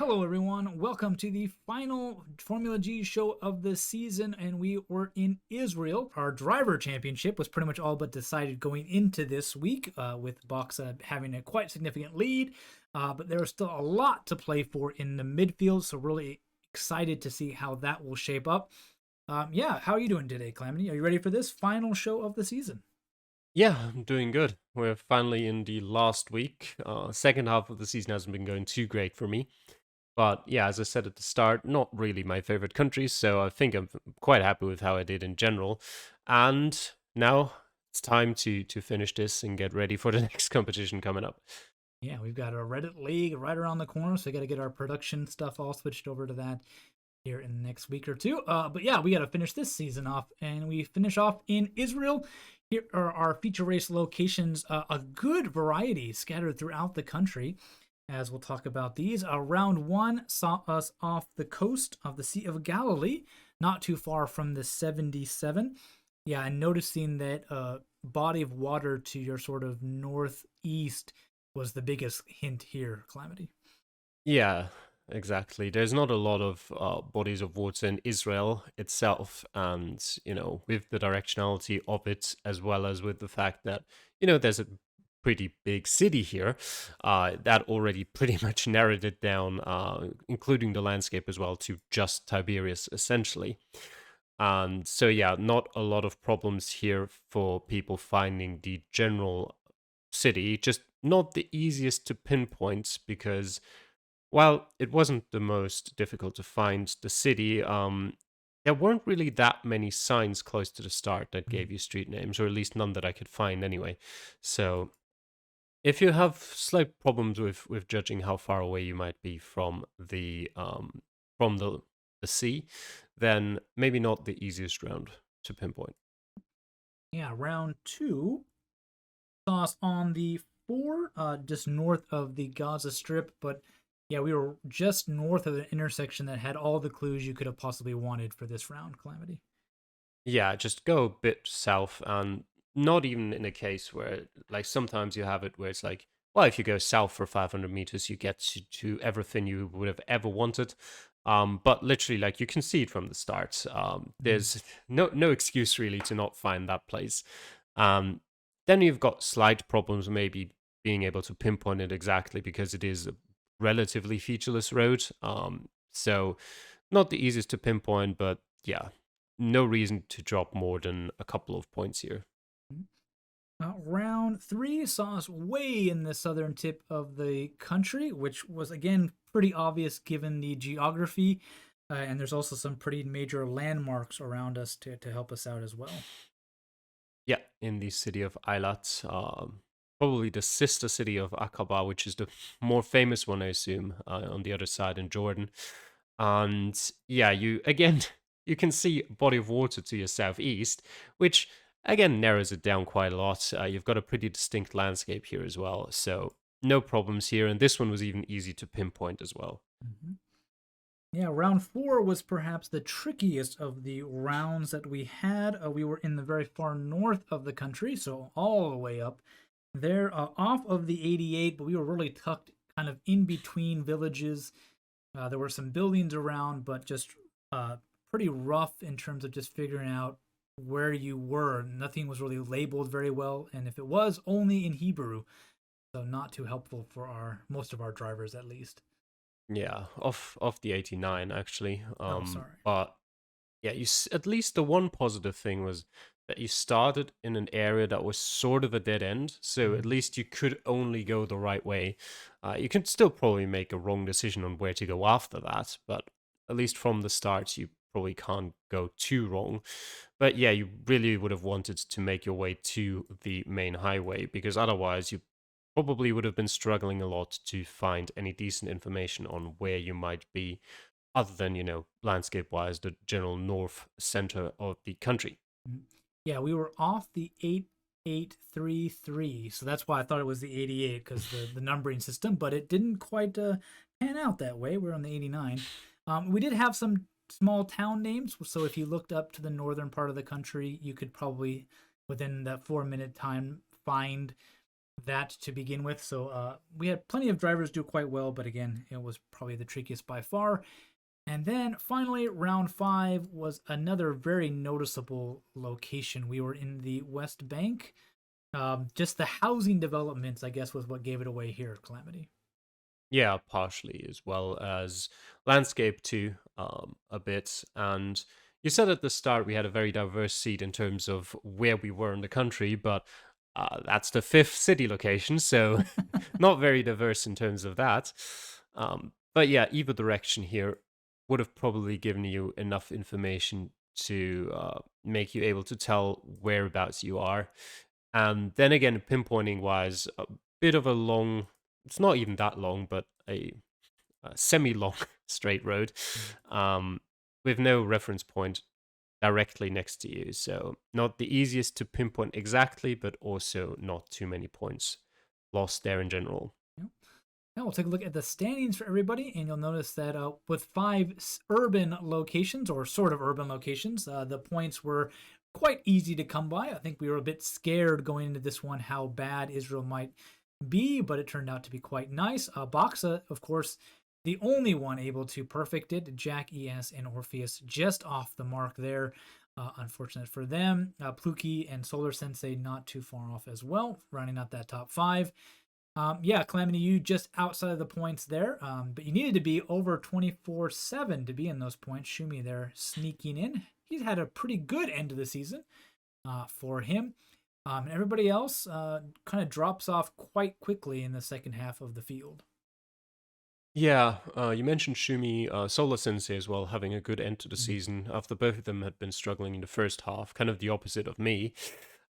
Hello, everyone. Welcome to the final Formula G show of the season, and we were in Israel. Our driver championship was pretty much all but decided going into this week, with Boxa having a quite significant lead, but there was still a lot to play for in the midfield, so really excited to see how that will shape up. How are you doing today, Calamity? Are you ready for this final show of the season? Yeah, I'm doing good. We're finally in the last week. Second half of the season hasn't been going too great for me. But yeah, as I said at the start, not really my favorite country, so I think I'm quite happy with how I did in general. And now it's time to finish this and get ready for the next competition coming up. Yeah, we've got a Reddit League right around the corner, so we got to get our production stuff all switched over to that here in the next week or two. But yeah, we got to finish this season off, and we finish off in Israel. Here are our feature race locations, a good variety scattered throughout the country, as we'll talk about these. Round one saw us off the coast of the Sea of Galilee, not too far from the 77. Yeah, and noticing that body of water to your sort of northeast was the biggest hint here, Calamity. Yeah, exactly. There's not a lot of bodies of water in Israel itself, and with the directionality of it, as well as with the fact that there's a pretty big city here, that already pretty much narrowed it down, including the landscape as well, to just Tiberias essentially. And so, yeah, not a lot of problems here for people finding the general city. Just not the easiest to pinpoint because while it wasn't the most difficult to find the city, there weren't really that many signs close to the start that gave you street names, or at least none that I could find anyway. So if you have slight problems with judging how far away you might be from the sea, then maybe not the easiest round to pinpoint. Yeah, round two saw us on the four, just north of the Gaza Strip, but yeah, we were just north of the intersection that had all the clues you could have possibly wanted for this round, Calamity. Yeah, just go a bit south, and not even in a case where, like, sometimes you have it where it's like, well, if you go south for 500 meters, you get to everything you would have ever wanted. But literally, like, you can see it from the start. Mm. There's no excuse really to not find that place. Um, then you've got slight problems, maybe being able to pinpoint it exactly because it is a relatively featureless road. So not the easiest to pinpoint, but yeah, no reason to drop more than a couple of points here. Round three saw us way in the southern tip of the country, which was again pretty obvious given the geography. And there's also some pretty major landmarks around us to help us out as well. Yeah, in the city of Eilat, probably the sister city of Aqaba, which is the more famous one, I assume, on the other side in Jordan. And yeah, you again, you can see a body of water to your southeast, which again narrows it down quite a lot. You've got a pretty distinct landscape here as well, so no problems here. And this one was even easy to pinpoint as well. Mm-hmm. Yeah, round four was perhaps the trickiest of the rounds that we had. We were in the very far north of the country, so all the way up there, off of the 88, but we were really tucked kind of in between villages. There were some buildings around, but just pretty rough in terms of just figuring out where you were. Nothing was really labeled very well, and if it was, only in Hebrew, so not too helpful for our most of our drivers at least. Yeah, off the 89 actually. Oh, sorry. But yeah, at least the one positive thing was that you started in an area that was sort of a dead end, so at Mm. least you could only go the right way. You can still probably make a wrong decision on where to go after that, but at least from the start, you probably can't go too wrong. But yeah, you really would have wanted to make your way to the main highway because otherwise, you probably would have been struggling a lot to find any decent information on where you might be other than, landscape wise, the general north center of the country. Mhm. Yeah, we were off the 8833, so that's why I thought it was the 88 because the numbering system, but it didn't quite pan out that way. We're on the 89. We did have some small town names, so if you looked up to the northern part of the country, you could probably within that 4 minute time find that to begin with. So we had plenty of drivers do quite well, but again, it was probably the trickiest by far. And then finally, round five was another very noticeable location. We were in the West Bank. Just the housing developments, I guess, was what gave it away here, Calamity. Yeah, partially, as well as landscape too, a bit. And you said at the start we had a very diverse seed in terms of where we were in the country, but that's the fifth city location, so not very diverse in terms of that. But yeah, either direction here would have probably given you enough information to make you able to tell whereabouts you are. And then again, pinpointing wise, a bit of a long, it's not even that long, but a semi long straight road Mm. with no reference point directly next to you. So, not the easiest to pinpoint exactly, but also not too many points lost there in general. Yeah. Now we'll take a look at the standings for everybody, and you'll notice that with five urban locations, or sort of urban locations, the points were quite easy to come by. I think we were a bit scared going into this one how bad Israel might be, but it turned out to be quite nice. Boxa, of course, the only one able to perfect it. Jack, ES, and Orpheus just off the mark there. Unfortunate for them. Pluki and Solar Sensei not too far off as well, rounding out that top five. Yeah, Calamity, you just outside of the points there, but you needed to be over 24/7 to be in those points. Shumi there sneaking in. He's had a pretty good end of the season for him. And everybody else kind of drops off quite quickly in the second half of the field. Yeah, you mentioned Shumi, Solar Sensei as well, having a good end to the Mhm. season after both of them had been struggling in the first half, kind of the opposite of me.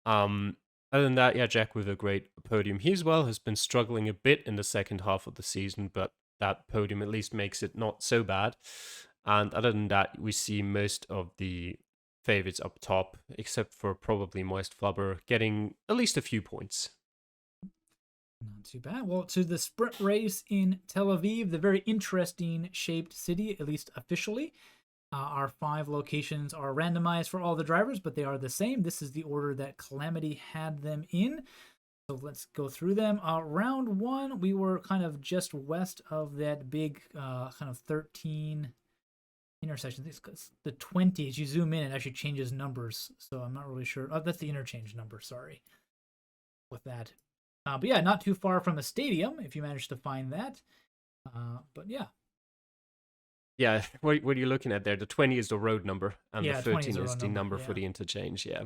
Um, Other than that, yeah, Jack with a great podium. He as well has been struggling a bit in the second half of the season, but that podium at least makes it not so bad. And other than that, we see most of the favorites up top, except for probably Moist Flubber, getting at least a few points. Not too bad. Well, to the sprint race in Tel Aviv, the very interesting shaped city, at least officially. Our five locations are randomized for all the drivers, but they are the same. This is the order that Calamity had them in. So let's go through them. Round one, we were kind of just west of that big kind of 13 intersection. The 20s, you zoom in, it actually changes numbers. So I'm not really sure. Oh, that's the interchange number. Sorry with that. But yeah, not too far from a stadium if you manage to find that. But yeah, Yeah, what are you looking at there? The 20 is the road number, and the yeah, 20 is 13 a is round the number. number for Yeah. the interchange. Yeah.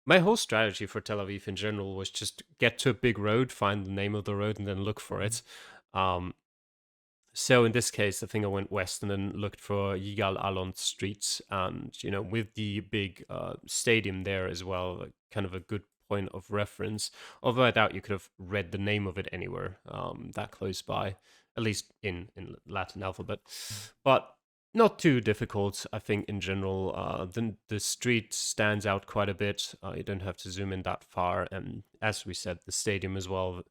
My whole strategy for Tel Aviv in general was just get to a big road, find the name of the road, and then look for Mhm. it. Um, so in this case, I think I went west and then looked for Yigal Alon streets, and with the big stadium there as well, kind of a good point of reference. Although I doubt you could have read the name of it anywhere that close by, at least in Latin alphabet. But not too difficult, I think. In general, the street stands out quite a bit. You don't have to zoom in that far, and as we said, the stadium as well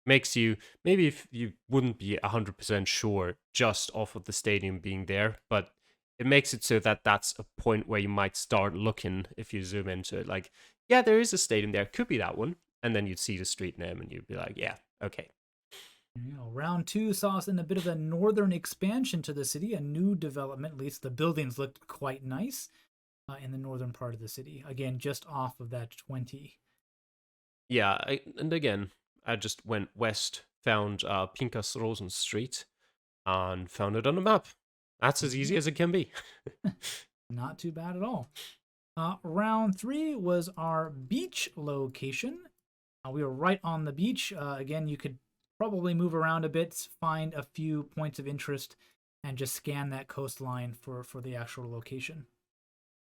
makes you, maybe if you wouldn't be 100% sure just off of the stadium being there, but it makes it so that that's a point where you might start looking if you zoom into it. Like, yeah, there is a stadium there, could be that one. And then you'd see the street name and you'd be like, yeah, okay. Round two saw us in a bit of a northern expansion to the city, a new development. At least the buildings looked quite nice in the northern part of the city. Again, just off of that 20. Yeah, and again, I just went west, found Pinkas Rosen Street, and found it on the map. That's as easy as it can be. Not too bad at all. Round three was our beach location. We were right on the beach. Again, you could probably move around a bit, find a few points of interest, and just scan that coastline for the actual location.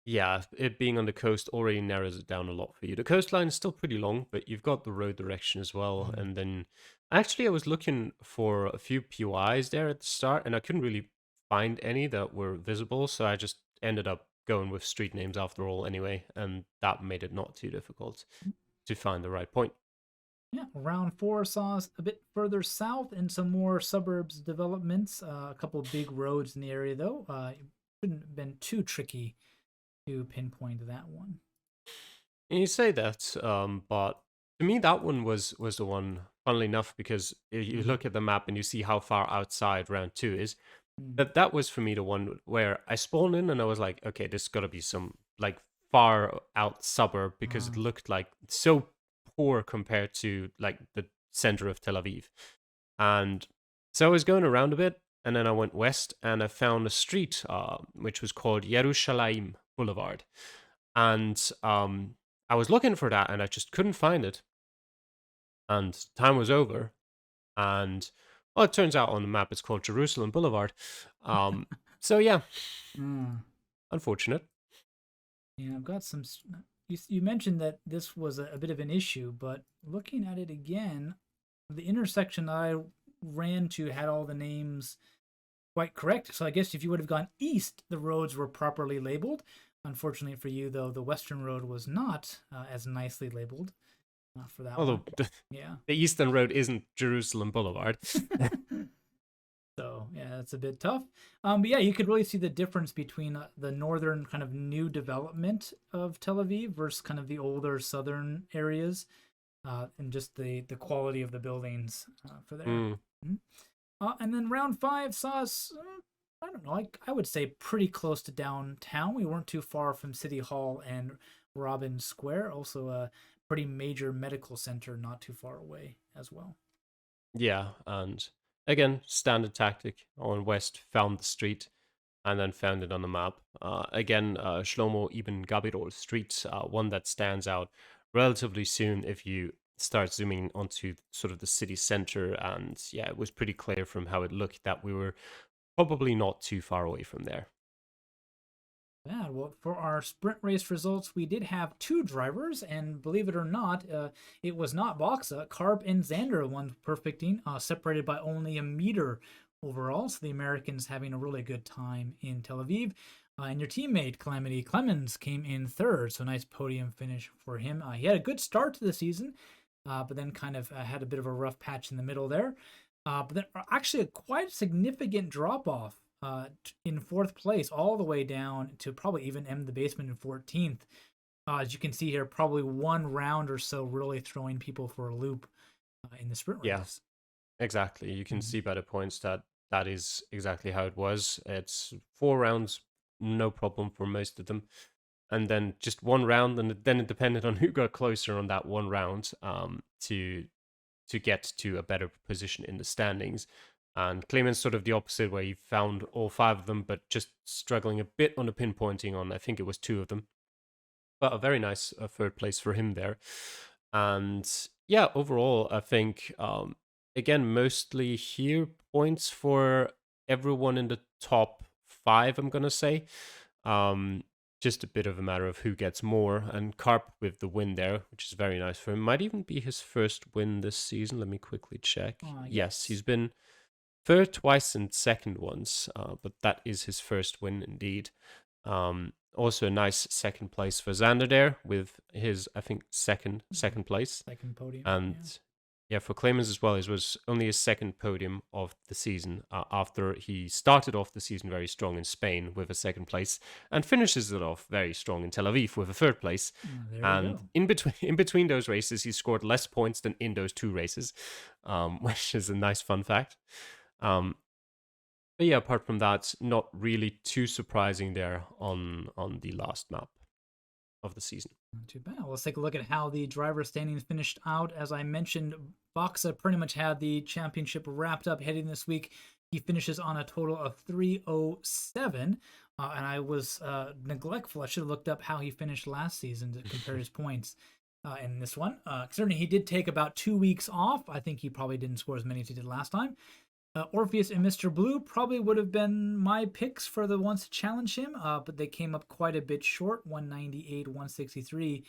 Yeah, it being on the coast already narrows it down a lot for you. The coastline is still pretty long, but you've got the road direction as well. Mhm. And then actually, I was looking for a few POIs there at the start, and I couldn't really find any that were visible. So I just ended up going with street names after all, anyway. And that made it not too difficult to find the right point. Yeah, round four saw us a bit further south and some more suburbs developments. A couple big roads in the area, though. It shouldn't have been too tricky to pinpoint that one. And you say that, but To me, that one was the one. Funnily enough, because you Mm, look at the map and you see how far outside round two is. mm. That was for me the one where I spawned in and I was like, okay, this got to be some like far out suburb because it Ah, looked like so poor compared to like the center of Tel Aviv. And so I was going around a bit, and then I went west and I found a street which was called Yerushalayim Boulevard. And I was looking for that and I just couldn't find it. And time was over. And well, it turns out on the map it's called Jerusalem Boulevard. So yeah, ah. unfortunate. Yeah, I've got some. You mentioned that this was a bit of an issue, but looking at it again, the intersection that I ran to had all the names quite correct. So I guess if you would have gone east, the roads were properly labeled. Unfortunately for you, though, the western road was not as nicely labeled for that one. Although Yeah. the Eastern Road isn't Jerusalem Boulevard. So yeah, that's a bit tough. But yeah, you could really see the difference between the northern kind of new development of Tel Aviv versus kind of the older southern areas, and just the quality of the buildings for there. Mm, Mhm. And then round five saw us. I don't know. I would say pretty close to downtown. We weren't too far from City Hall and Robin Square. Also, a pretty major medical center not too far away as well. yeah, and again, standard tactic on West, found the street and then found it on the map. Again, Shlomo Ibn Gabirol Street, one that stands out relatively soon if you start zooming onto sort of the city center. And yeah, it was pretty clear from how it looked that we were probably not too far away from there. Yeah, well, for our sprint race results, we did have two drivers, and believe it or not, it was not Boxa. Carp and Xander won perfecting, separated by only a meter overall. So the Americans having a really good time in Tel Aviv. And your teammate Calamity Clemens came in third, so nice podium finish for him. He had a good start to the season, but then kind of had a bit of a rough patch in the middle there. But then actually a quite significant drop off in fourth place, all the way down to probably even end the basement in 14th. As you can see here, probably one round or so really throwing people for a loop in the sprint Yeah, race. exactly. You can Mhm. see by the points that that is exactly how it was. It's 4 rounds, no problem for most of them. And then just one round, and then it depended on who got closer on that one round to get to a better position in the standings. And Clement's sort of the opposite, where he found all five of them, but just struggling a bit on the pinpointing on, I think it was two of them. But a very nice third place for him there. And yeah, overall, I think, again, mostly here points for everyone in the top five, I'm going to say. Um, just a bit of a matter of who gets more. And Carp with the win there, which is very nice for him. Might even be his first win this season. Let me quickly check. Yes, Yes. he's been third twice and second once, but that is his first win indeed. Also a nice second place for Xander there with his, I think, second place. Second podium. And Yeah. yeah, for Clemens as well, it was only his second podium of the season after he started off the season very strong in Spain with a second place and finishes it off very strong in Tel Aviv with a third place. There you And go. in between those races, he scored less points than in those two races, which is a nice fun fact. Um, but yeah, apart from that, not really too surprising there on the last map of the season. Not too bad. Well, let's take a look at how the driver standings finished out. As I mentioned, Boxa pretty much had the championship wrapped up heading this week. He finishes on a total of 307. And I was neglectful. I should have looked up how he finished last season to compare his points in this one. Certainly, he did take about 2 weeks off. I think he probably didn't score as many as he did last time. Orpheus and Mr. Blue probably would have been my picks for the ones to challenge him, but they came up quite a bit short, 198, 163.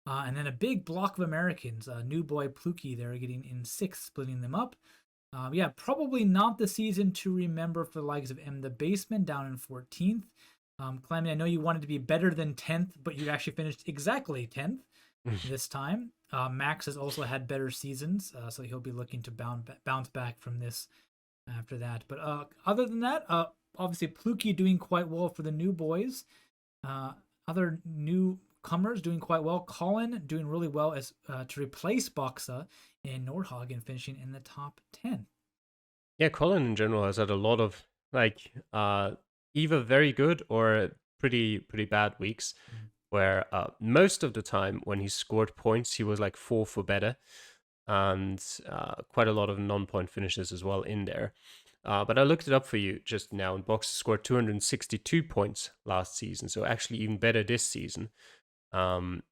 And then a big block of Americans, New Boy Pluki there getting in sixth, splitting them up. Yeah, probably not the season to remember for the likes of M. The Baseman down in 14th. Clemmy, I know you wanted to be better than 10th, but you actually finished exactly 10th this time. Max has also had better seasons, so he'll be looking to bounce back from this after that. But other than that, obviously Pluki doing quite well for the new boys. Other new newcomers doing quite well. Colin doing really well as to replace Boxa in Nordhagen, finishing in the top 10. Yeah, Colin in general has had a lot of like either very good or pretty bad weeks, where most of the time when he scored points, he was like 4 for better, and quite a lot of non-point finishes as well in there. But I looked it up for you just now, and Boxer scored 262 points last season, so actually even better this season. Um,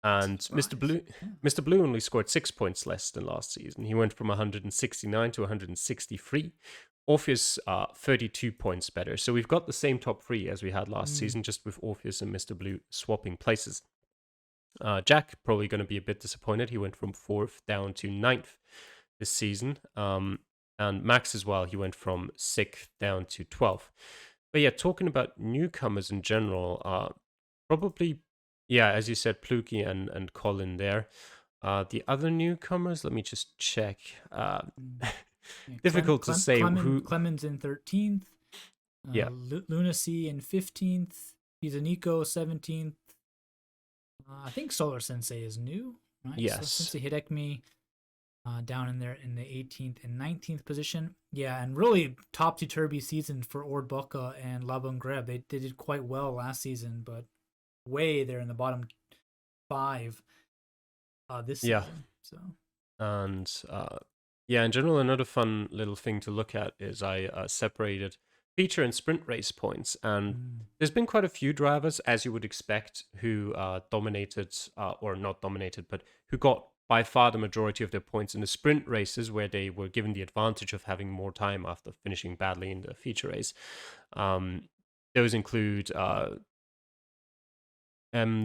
and Mr. Surprise. Blue, Yeah. Mr. Blue only scored 6 points less than last season. He went from 169 to 163. Orpheus, 32 points better. So we've got the same top three as we had last season, just with Orpheus and Mr. Blue swapping places. Jack probably going to be a bit disappointed. He went from 4th down to 9th this season. And Max as well, he went from 6th down to 12th. But yeah, talking about newcomers in general, probably, yeah, as you said, Pluki and Colin there. The other newcomers, let me just check. Yeah, Difficult to say who. Clemens in 13th. Yeah. Lunacy in 15th. Pizanico 17th. I think Solar Sensei is new, right? Yes. So Sensei Hidekmi down in there in the 18th and 19th position. Yeah, and really topsy-turvy season for Ordboka and Labon Greb. They did quite well last season, but way there in the bottom 5 this season. Yeah. So. And yeah, in general, another fun little thing to look at is I separated feature and sprint race points. And there's been quite a few drivers, as you would expect, who dominated, or not dominated, but who got by far the majority of their points in the sprint races, where they were given the advantage of having more time after finishing badly in the feature race. Those include the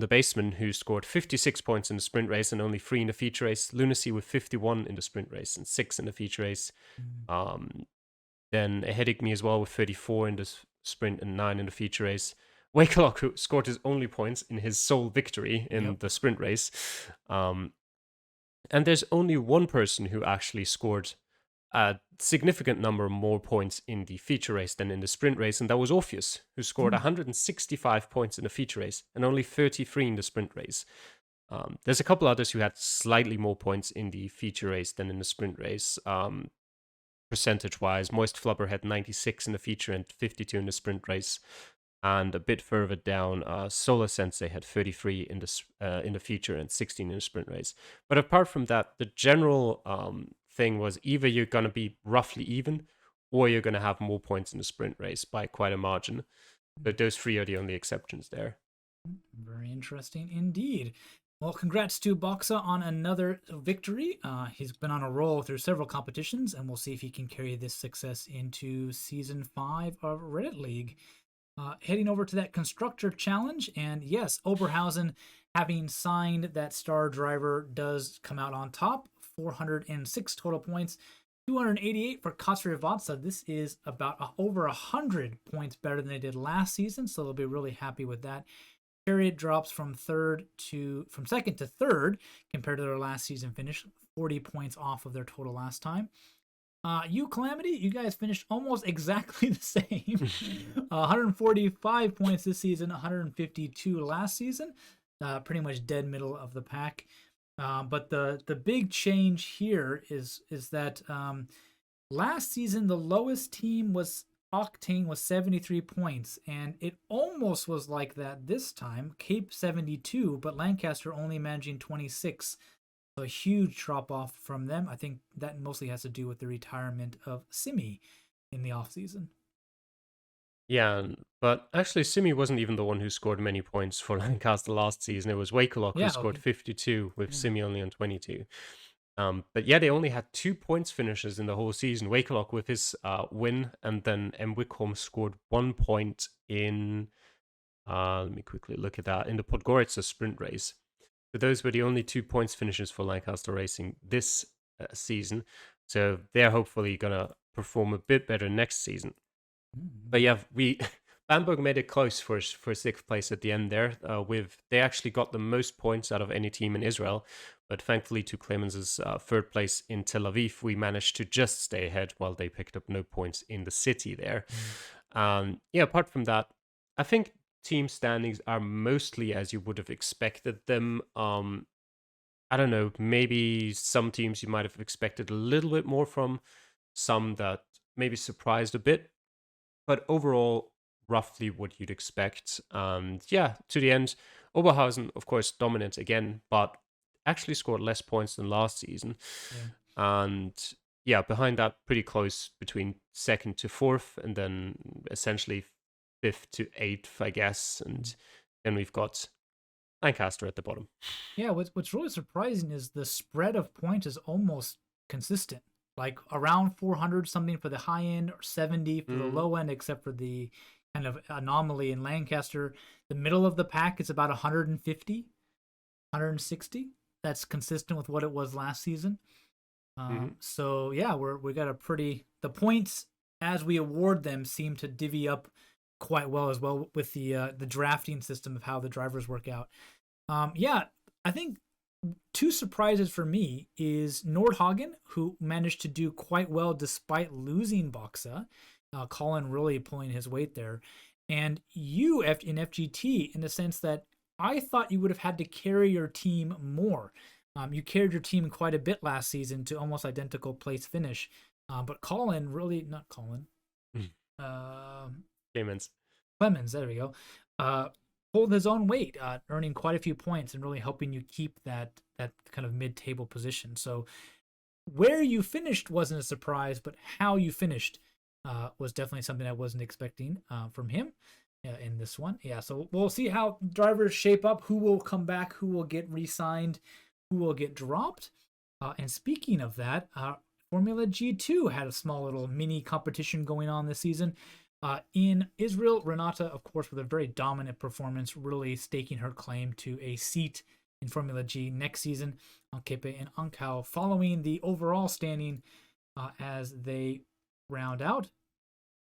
Baseman, who scored 56 points in the sprint race and only 3 in the feature race. Lunacy with 51 in the sprint race and 6 in the feature race. Then Ahead Me as well with 34 in the sprint and 9 in the feature race. Wakelock, who scored his only points in his sole victory in the sprint race. And there's only one person who actually scored a significant number more points in the feature race than in the sprint race, and that was Orpheus, who scored 165 points in the feature race and only 33 in the sprint race. There's a couple others who had slightly more points in the feature race than in the sprint race. Percentage-wise, Moist Flubber had 96 in the feature and 52 in the sprint race. And a bit further down, Solar Sensei had 33 in the feature and 16 in the sprint race. But apart from that, the general thing was either you're going to be roughly even, or you're going to have more points in the sprint race by quite a margin. But those 3 are the only exceptions there. Very interesting indeed. Well, congrats to Boxa on another victory. He's been on a roll through several competitions, and we'll see if he can carry this success into Season 5 of Reddit League. Heading over to that Constructor Challenge, and yes, Oberhausen, having signed that star driver, does come out on top. 406 total points, 288 for Katsuri. This is about over 100 points better than they did last season, so they'll be really happy with that. Chariot drops from second to third compared to their last season finish, 40 points off of their total last time. You Calamity, you guys finished almost exactly the same. 145 points this season, 152 last season. Pretty much dead middle of the pack. But the big change here is that last season the lowest team was Octane with 73 points, and it almost was like that this time. Cape 72, but Lancaster only managing 26. So a huge drop off from them. I think that mostly has to do with the retirement of Simi in the offseason. Yeah, but actually Simi wasn't even the one who scored many points for Lancaster last season. It was Wakelock who scored 52 with Simi only on 22. But yeah, they only had 2 points finishers in the whole season. Wakelock with his win, and then M. Wickholm scored 1 point in, let me quickly look at that, in the Podgorica sprint race. So those were the only 2 points finishers for Lancaster Racing this season. So they're hopefully going to perform a bit better next season. But yeah, Bamberg made it close for 6th place at the end there. They actually got the most points out of any team in Israel, but thankfully to Clemens' 3rd place in Tel Aviv, we managed to just stay ahead while they picked up no points in the city there. Yeah, apart from that, I think team standings are mostly as you would have expected them. I don't know, maybe some teams you might have expected a little bit more from, some that maybe surprised a bit, but overall, roughly what you'd expect. And yeah, to the end, Oberhausen, of course, dominant again, but actually scored less points than last season. Yeah. And yeah, behind that, pretty close between second to fourth, and then essentially fifth to eighth, I guess. And then we've got Lancaster at the bottom. Yeah, what's really surprising is the spread of points is almost consistent. Like around 400 something for the high end or 70 for the Mm-hmm. low end, except for the kind of anomaly in Lancaster. The middle of the pack is about 150, 160. That's consistent with what it was last season. Mm-hmm. So yeah, we got a pretty, the points as we award them seem to divvy up quite well as well with the drafting system of how the drivers work out. Yeah, I think two surprises for me is Nordhagen, who managed to do quite well despite losing Boxa. Colin really pulling his weight there. And you in FGT, in the sense that I thought you would have had to carry your team more. You carried your team quite a bit last season to almost identical place finish. But Colin really, not Colin, Payments. Clemens, there we go, pulled his own weight, earning quite a few points and really helping you keep that kind of mid-table position. So where you finished wasn't a surprise, but how you finished was definitely something I wasn't expecting from him in this one. Yeah, so we'll see how drivers shape up, who will come back, who will get re-signed, who will get dropped. And speaking of that, Formula G2 had a small little mini competition going on this season. In Israel, Renata, of course, with a very dominant performance, really staking her claim to a seat in Formula G next season. Ankepe and Ankau following the overall standing as they round out.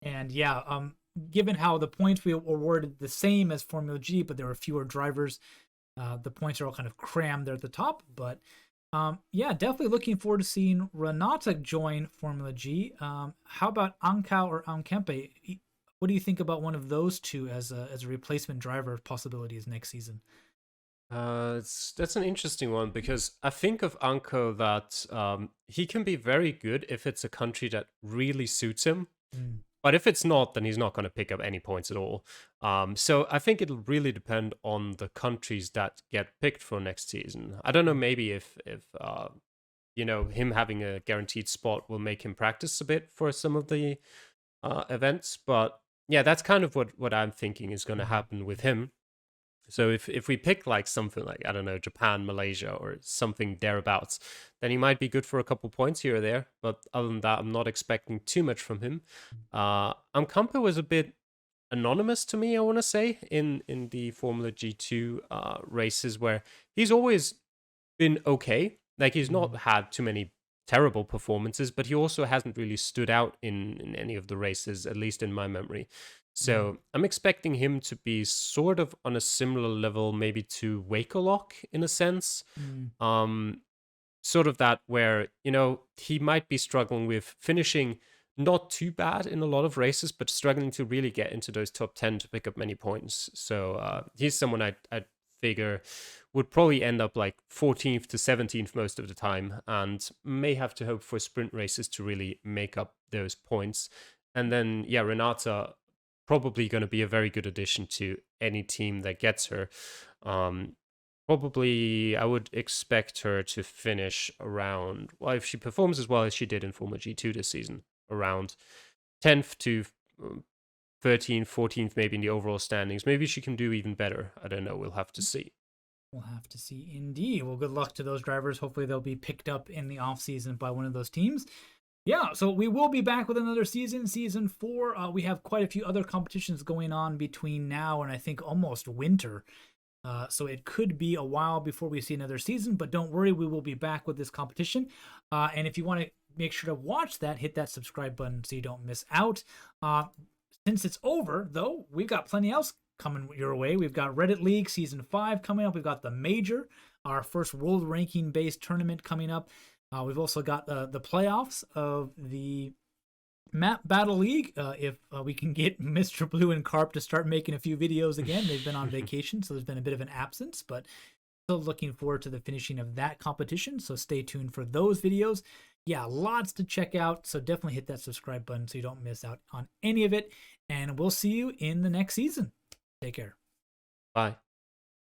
And yeah, given how the points we awarded the same as Formula G, but there were fewer drivers, the points are all kind of crammed there at the top. But yeah, definitely looking forward to seeing Renata join Formula G. How about Ankau or Ankempe? What do you think about one of those two as a replacement driver possibilities next season? That's an interesting one because I think of Anko that he can be very good if it's a country that really suits him. Mm. But if it's not, then he's not going to pick up any points at all. So I think it'll really depend on the countries that get picked for next season. I don't know, maybe if him having a guaranteed spot will make him practice a bit for some of the events. But yeah, that's kind of what I'm thinking is going to happen with him. So if we pick like something like, I don't know, Japan, Malaysia, or something thereabouts, then he might be good for a couple points here or there. But other than that, I'm not expecting too much from him. Amkampa was a bit anonymous to me, I want to say, in the Formula G2 races, where he's always been okay. Like, he's not had too many terrible performances, but he also hasn't really stood out in any of the races, at least in my memory. So I'm expecting him to be sort of on a similar level, maybe to Wakerlock in a sense. Sort of that where, he might be struggling with finishing not too bad in a lot of races, but struggling to really get into those top 10 to pick up many points. So he's someone I'd figure would probably end up like 14th to 17th most of the time, and may have to hope for sprint races to really make up those points. And then, yeah, Renata probably going to be a very good addition to any team that gets her. Probably, I would expect her to finish around, well, if she performs as well as she did in Formula G2 this season, around 10th to 13th, 14th, maybe in the overall standings. Maybe she can do even better. I don't know. We'll have to see. We'll have to see indeed. Well, good luck to those drivers. Hopefully they'll be picked up in the offseason by one of those teams. Yeah, so we will be back with another season, season 4. We have quite a few other competitions going on between now and I think almost winter. So it could be a while before we see another season, but don't worry, we will be back with this competition. And if you want to make sure to watch that, hit that subscribe button so you don't miss out. Since it's over, though, we've got plenty else coming your way. We've got Reddit League Season 5 coming up. We've got the Major, our first world ranking-based tournament coming up. We've also got the playoffs of the Map Battle League. If we can get Mr. Blue and Carp to start making a few videos again. They've been on vacation, so there's been a bit of an absence, but still looking forward to the finishing of that competition. So stay tuned for those videos. Yeah, lots to check out. So definitely hit that subscribe button so you don't miss out on any of it. And we'll see you in the next season. Take care. Bye.